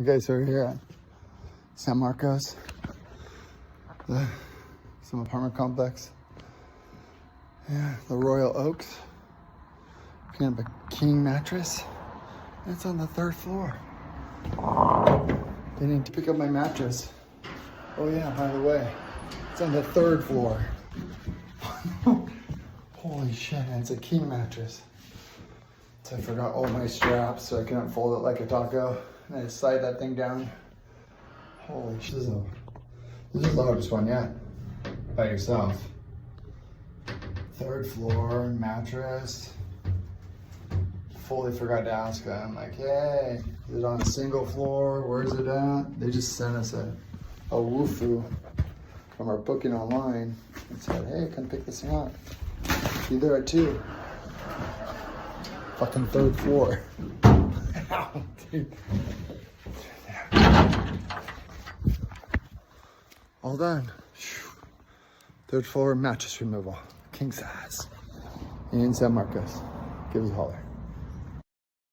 Okay, so we're here at San Marcos, some apartment complex. Yeah, the Royal Oaks. Picking up a King Mattress. It's on the 3rd floor. They didn't pick up my mattress. Oh yeah, by the way, it's on the 3rd floor. Holy shit, and it's a King mattress. So I forgot all my straps, so I couldn't fold it like a taco. And I slide that thing down. Holy shit, this is the hardest one yet, by yourself. 3rd floor, mattress. Fully forgot to ask them, like, hey, is it on a single floor? Where's it at? They just sent us a woofoo from our booking online and said, hey, come pick this thing up. Be there at 2. Fucking 3rd floor. Ow, dude. All done. 3rd floor mattress removal. King size. In San Marcos. Give us a holler.